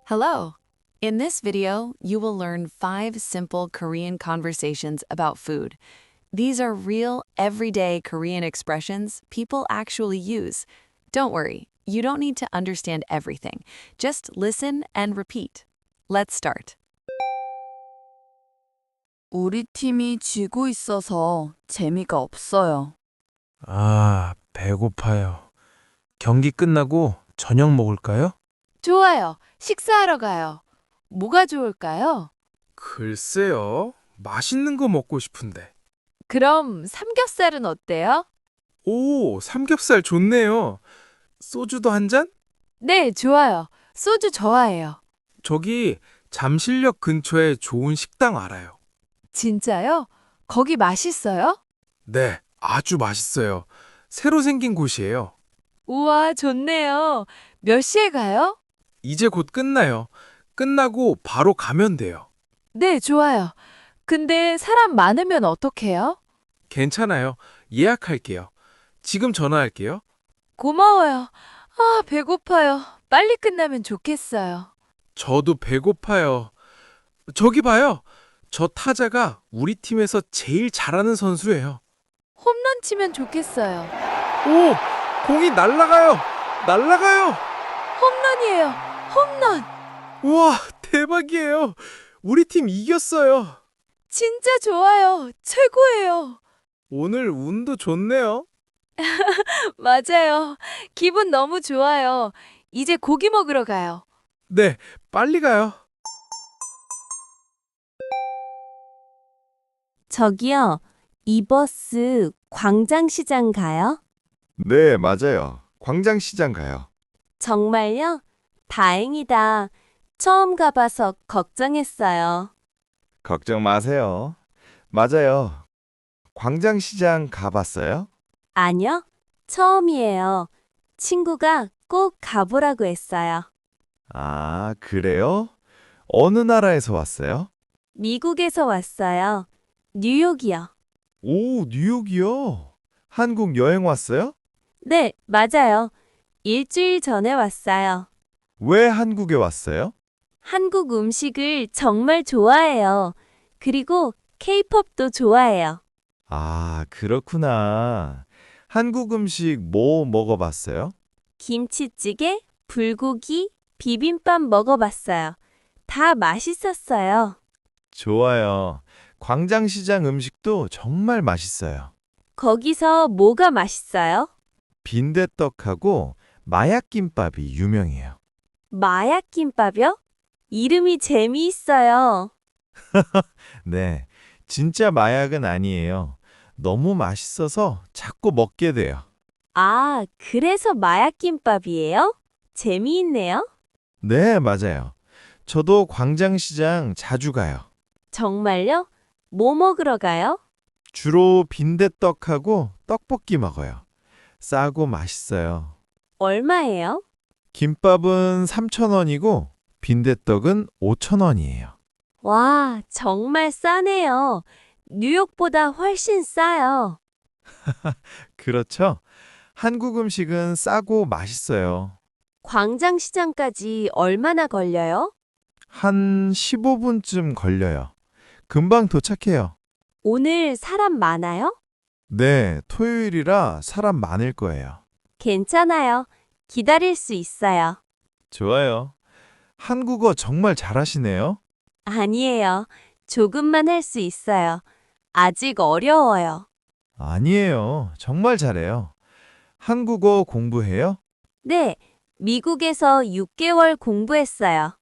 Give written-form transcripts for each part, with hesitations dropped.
Hello! In this video, you will learn 5 simple Korean conversations about food. These are real, everyday Korean expressions people actually use. Don't worry, you don't need to understand everything. Just listen and repeat. Let's start. 우리 팀이 지고 있어서 재미가 없어요. 아, 배고파요. 경기 끝나고 저녁 먹을까요? 좋아요. 식사하러 가요. 뭐가 좋을까요? 글쎄요. 맛있는 거 먹고 싶은데. 그럼 삼겹살은 어때요? 오, 삼겹살 좋네요. 소주도 한 잔? 네, 좋아요. 소주 좋아해요. 저기 잠실역 근처에 좋은 식당 알아요. 진짜요? 거기 맛있어요? 네, 아주 맛있어요. 새로 생긴 곳이에요. 우와, 좋네요. 몇 시에 가요? 이제 곧 끝나요. 끝나고 바로 가면 돼요. 네, 좋아요. 근데 사람 많으면 어떡해요? 괜찮아요. 예약할게요. 지금 전화할게요. 고마워요. 아, 배고파요. 빨리 끝나면 좋겠어요. 저도 배고파요. 저기 봐요. 저 타자가 우리 팀에서 제일 잘하는 선수예요. 홈런 치면 좋겠어요. 오! 공이 날아가요! 날아가요! 홈런이에요. 홈런. 우와, 대박이에요. 우리 팀 이겼어요. 진짜 좋아요. 최고예요. 오늘 운도 좋네요. 맞아요. 기분 너무 좋아요. 이제 고기 먹으러 가요. 네, 빨리 가요. 저기요, 이 버스 광장시장 가요? 네, 맞아요. 광장시장 가요. 정말요? 다행이다. 처음 가봐서 걱정했어요. 걱정 마세요. 맞아요. 광장시장 가봤어요? 아니요, 처음이에요. 친구가 꼭 가보라고 했어요. 아, 그래요? 어느 나라에서 왔어요? 미국에서 왔어요. 뉴욕이요. 오, 뉴욕이요? 한국 여행 왔어요? 네, 맞아요. 일주일 전에 왔어요. 왜 한국에 왔어요? 한국 음식을 정말 좋아해요. 그리고 케이팝도 좋아해요. 아, 그렇구나. 한국 음식 뭐 먹어봤어요? 김치찌개, 불고기, 비빔밥 먹어봤어요. 다 맛있었어요. 좋아요. 광장시장 음식도 정말 맛있어요. 거기서 뭐가 맛있어요? 빈대떡하고 마약김밥이 유명해요. 마약김밥이요? 이름이 재미있어요. 네, 진짜 마약은 아니에요. 너무 맛있어서 자꾸 먹게 돼요. 아, 그래서 마약김밥이에요? 재미있네요. 네, 맞아요. 저도 광장시장 자주 가요. 정말요? 뭐 먹으러 가요? 주로 빈대떡하고 떡볶이 먹어요. 싸고 맛있어요. 얼마예요? 김밥은 3,000원이고 빈대떡은 5,000원이에요. 와, 정말 싸네요. 뉴욕보다 훨씬 싸요. 그렇죠? 한국 음식은 싸고 맛있어요. 광장시장까지 얼마나 걸려요? 한 15분쯤 걸려요. 금방 도착해요. 오늘 사람 많아요? 네, 토요일이라 사람 많을 거예요. 괜찮아요. 기다릴 수 있어요. 좋아요. 한국어 정말 잘하시네요. 아니에요. 조금만 할 수 있어요. 아직 어려워요. 아니에요. 정말 잘해요. 한국어 공부해요? 네, 미국에서 6개월 공부했어요.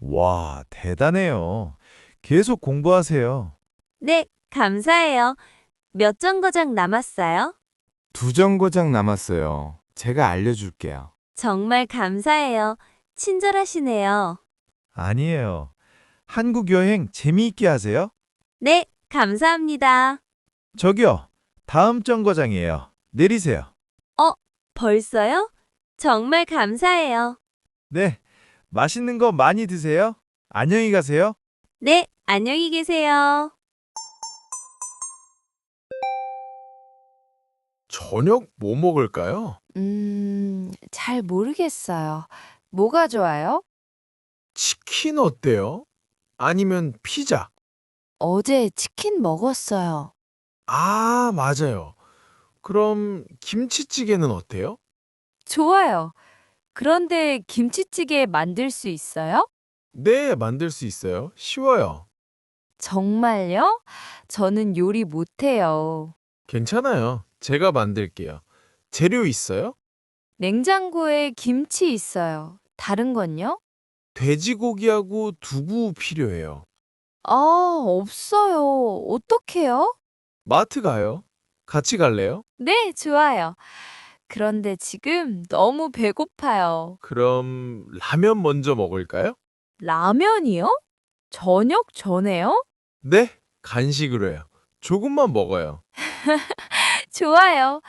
와, 대단해요. 계속 공부하세요. 네, 감사해요. 몇 정거장 남았어요? 2정거장 남았어요. 제가 알려줄게요. 정말 감사해요. 친절하시네요. 아니에요. 한국 여행 재미있게 하세요. 네, 감사합니다. 저기요, 다음 정거장이에요. 내리세요. 벌써요? 정말 감사해요. 네, 맛있는 거 많이 드세요. 안녕히 가세요. 네, 안녕히 계세요. 저녁 뭐 먹을까요? 잘 모르겠어요. 뭐가 좋아요? 치킨 어때요? 아니면 피자? 어제 치킨 먹었어요. 아, 맞아요. 그럼 김치찌개는 어때요? 좋아요. 그런데 김치찌개 만들 수 있어요? 네, 만들 수 있어요. 쉬워요. 정말요? 저는 요리 못해요. 괜찮아요. 제가 만들게요. 재료 있어요? 냉장고에 김치 있어요. 다른 건요? 돼지고기하고 두부 필요해요. 아, 없어요. 어떡해요? 마트 가요. 같이 갈래요? 네, 좋아요. 그런데 지금 너무 배고파요. 그럼 라면 먼저 먹을까요? 라면이요? 저녁 전에요? 네, 간식으로요. 조금만 먹어요. 좋아요.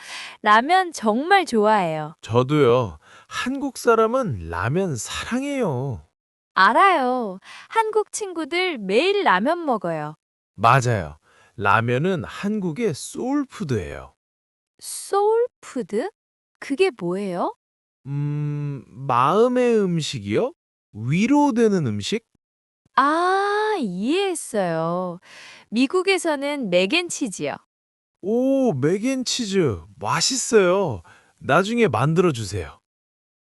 라면 정말 좋아해요. 저도요. 한국 사람은 라면 사랑해요. 알아요. 한국 친구들 매일 라면 먹어요. 맞아요. 라면은 한국의 소울푸드예요. 소울푸드? 그게 뭐예요? 마음의 음식이요? 위로되는 음식? 아, 이해했어요. 미국에서는 맥앤치즈요. 오, 맥앤치즈. 맛있어요. 나중에 만들어 주세요.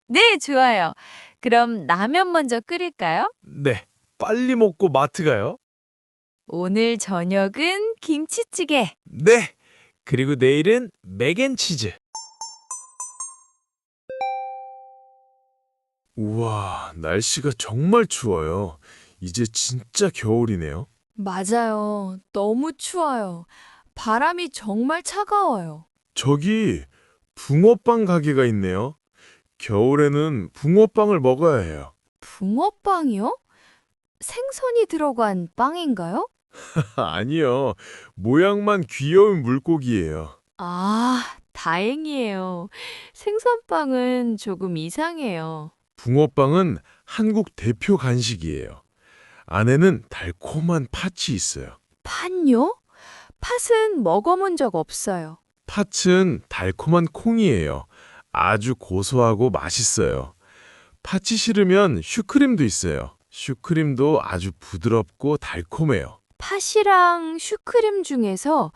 네, 좋아요. 그럼 라면 먼저 끓일까요? 네, 빨리 먹고 마트 가요. 오늘 저녁은 김치찌개. 네, 그리고 내일은 맥앤치즈. 우와, 날씨가 정말 추워요. 이제 진짜 겨울이네요. 맞아요. 너무 추워요. 바람이 정말 차가워요. 저기 붕어빵 가게가 있네요. 겨울에는 붕어빵을 먹어야 해요. 붕어빵이요? 생선이 들어간 빵인가요? 아니요, 모양만 귀여운 물고기예요. 아, 다행이에요. 생선빵은 조금 이상해요. 붕어빵은 한국 대표 간식이에요. 안에는 달콤한 팥이 있어요. 팥요? 팥은 먹어본 적 없어요. 팥은 달콤한 콩이에요. 아주 고소하고 맛있어요. 팥이 싫으면 슈크림도 있어요. 슈크림도 아주 부드럽고 달콤해요. 팥이랑 슈크림 중에서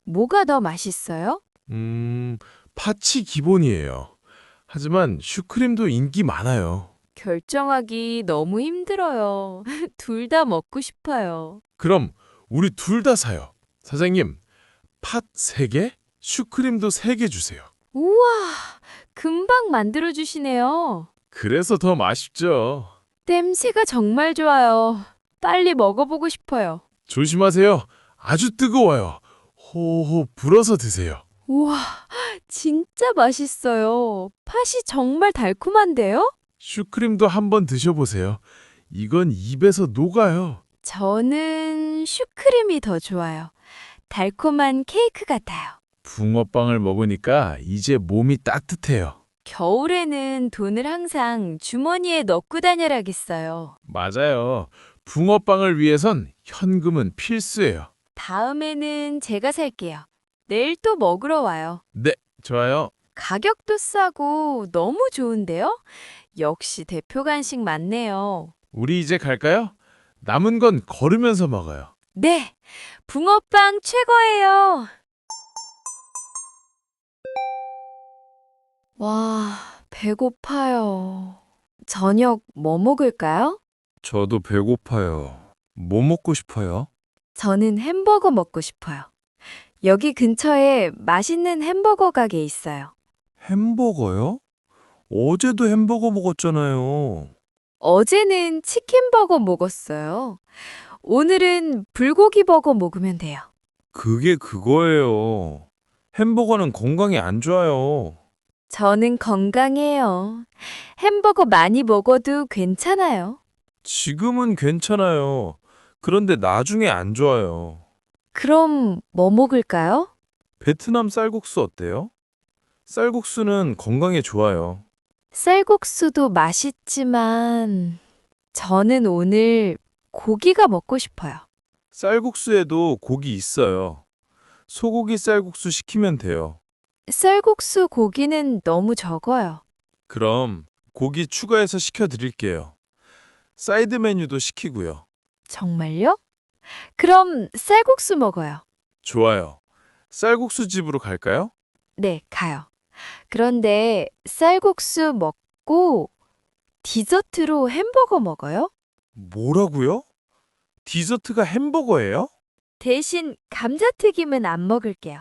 뭐가 더 맛있어요? 팥이 기본이에요. 하지만 슈크림도 인기 많아요. 결정하기 너무 힘들어요. 둘 다 먹고 싶어요. 그럼 우리 둘 다 사요. 사장님, 팥 3개, 슈크림도 3개 주세요. 우와, 금방 만들어주시네요. 그래서 더 맛있죠. 냄새가 정말 좋아요. 빨리 먹어보고 싶어요. 조심하세요. 아주 뜨거워요. 호호 불어서 드세요. 우와, 진짜 맛있어요. 팥이 정말 달콤한데요? 슈크림도 한번 드셔보세요. 이건 입에서 녹아요. 저는 슈크림이 더 좋아요. 달콤한 케이크 같아요. 붕어빵을 먹으니까 이제 몸이 따뜻해요. 겨울에는 돈을 항상 주머니에 넣고 다녀야겠어요. 맞아요. 붕어빵을 위해선 현금은 필수예요. 다음에는 제가 살게요. 내일 또 먹으러 와요. 네, 좋아요. 가격도 싸고 너무 좋은데요? 역시 대표 간식 맞네요. 우리 이제 갈까요? 남은 건 걸으면서 먹어요. 네, 붕어빵 최고예요. 와, 배고파요. 저녁 뭐 먹을까요? 저도 배고파요. 뭐 먹고 싶어요? 저는 햄버거 먹고 싶어요. 여기 근처에 맛있는 햄버거 가게 있어요. 햄버거요? 어제도 햄버거 먹었잖아요. 어제는 치킨버거 먹었어요. 오늘은 불고기 버거 먹으면 돼요. 그게 그거예요. 햄버거는 건강에 안 좋아요. 저는 건강해요. 햄버거 많이 먹어도 괜찮아요. 지금은 괜찮아요. 그런데 나중에 안 좋아요. 그럼 뭐 먹을까요? 베트남 쌀국수 어때요? 쌀국수는 건강에 좋아요. 쌀국수도 맛있지만 저는 오늘 고기가 먹고 싶어요. 쌀국수에도 고기 있어요. 소고기 쌀국수 시키면 돼요. 쌀국수 고기는 너무 적어요. 그럼 고기 추가해서 시켜드릴게요. 사이드 메뉴도 시키고요. 정말요? 그럼 쌀국수 먹어요. 좋아요. 쌀국수 집으로 갈까요? 네, 가요. 그런데 쌀국수 먹고 디저트로 햄버거 먹어요? 뭐라고요? 디저트가 햄버거예요? 대신 감자튀김은 안 먹을게요.